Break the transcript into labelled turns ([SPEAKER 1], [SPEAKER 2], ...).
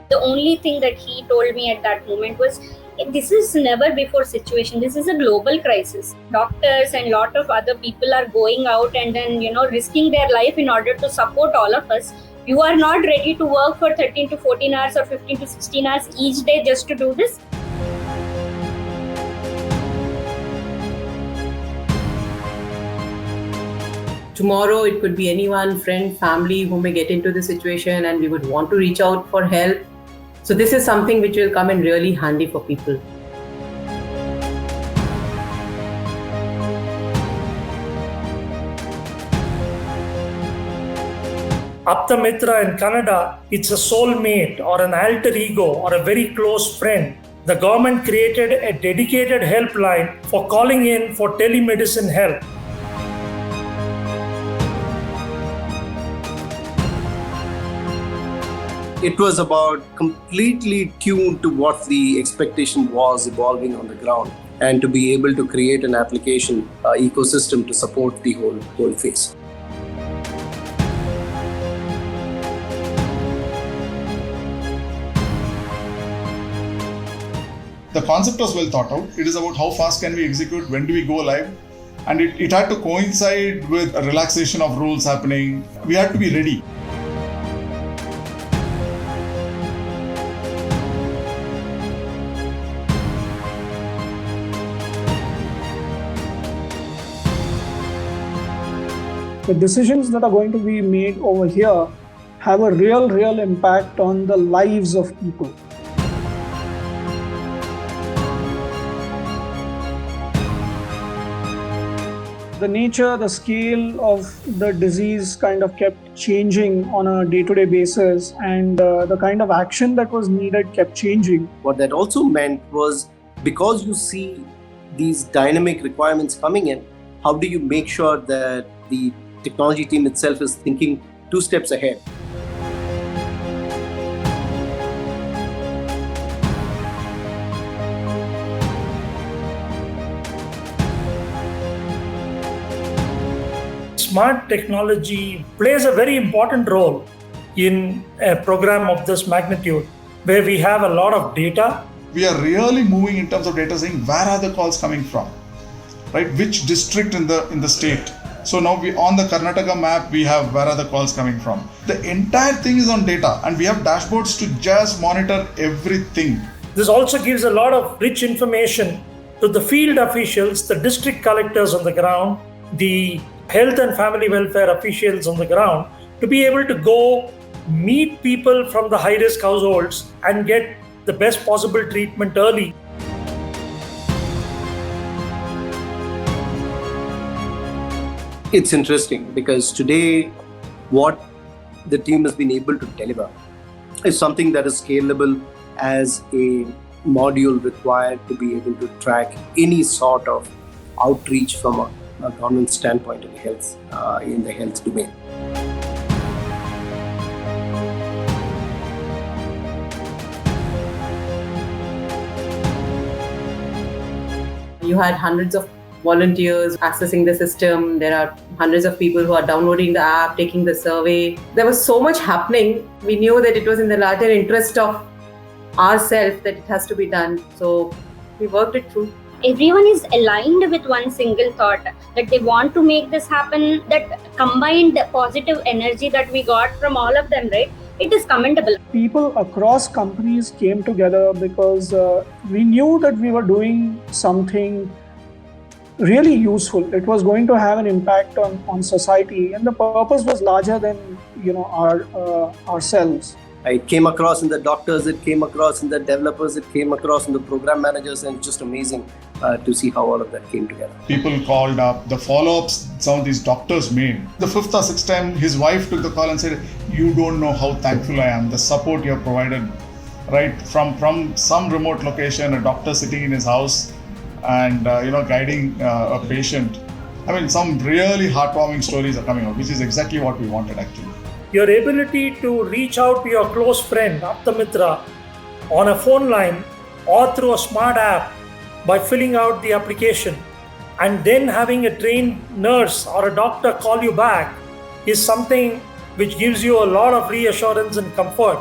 [SPEAKER 1] The only thing that he told me at that moment was, this is never before situation. This is a global crisis. Doctors and lot of other people are going out and then, risking their life in order to support all of us. You are not ready to work for 13 to 14 hours or 15 to 16 hours each day just to do this.
[SPEAKER 2] Tomorrow, it could be anyone, friend, family who may get into the situation and we would want to reach out for help. So this is something which will come in really handy for people.
[SPEAKER 3] Apthamitra in Canada, it's a soulmate or an alter ego or a very close friend. The government created a dedicated helpline for calling in for telemedicine help.
[SPEAKER 4] It was about completely tuned to what the expectation was evolving on the ground, and to be able to create an application ecosystem to support the whole phase.
[SPEAKER 5] The concept was well thought out. It is about how fast can we execute, when do we go live, and it had to coincide with a relaxation of rules happening. We had to be ready.
[SPEAKER 6] The decisions that are going to be made over here have a real impact on the lives of people. The nature, the scale of the disease kind of kept changing on a day-to-day basis, and the kind of action that was needed kept changing.
[SPEAKER 4] What that also meant was, because you see these dynamic requirements coming in, how do you make sure that the technology team itself is thinking 2 steps ahead?
[SPEAKER 3] Smart technology plays a very important role in a program of this magnitude, where we have a lot of data.
[SPEAKER 5] We are really moving in terms of data, saying where are the calls coming from, right? Which district in the state. So now on the Karnataka map, we have where are the calls coming from. The entire thing is on data, and we have dashboards to just monitor everything.
[SPEAKER 3] This also gives a lot of rich information to the field officials, the district collectors on the ground, the health and family welfare officials on the ground, to be able to go meet people from the high-risk households and get the best possible treatment early.
[SPEAKER 4] It's interesting because today what the team has been able to deliver is something that is scalable as a module required to be able to track any sort of outreach from a government standpoint in the health domain.
[SPEAKER 2] You had hundreds of volunteers accessing the system. There are hundreds of people who are downloading the app, taking the survey. There was so much happening. We knew that it was in the larger interest of ourselves that it has to be done. So we worked it through.
[SPEAKER 1] Everyone is aligned with one single thought, that they want to make this happen. That combined positive energy that we got from all of them, right? It is commendable.
[SPEAKER 6] People across companies came together because we knew that we were doing something really useful. It was going to have an impact on society, and the purpose was larger than ourselves.
[SPEAKER 4] It came across in the doctors, it came across in the developers, it came across in the program managers, and it's just amazing to see how all of that came together.
[SPEAKER 5] People called up, the follow-ups some of these doctors made. The 5th or 6th time, his wife took the call and said, "You don't know how thankful I am, the support you have provided," right? From some remote location, a doctor sitting in his house and guiding a patient. I mean, some really heartwarming stories are coming out, which is exactly what we wanted actually.
[SPEAKER 3] Your ability to reach out to your close friend, Apthamitra, on a phone line or through a smart app by filling out the application, and then having a trained nurse or a doctor call you back, is something which gives you a lot of reassurance and comfort.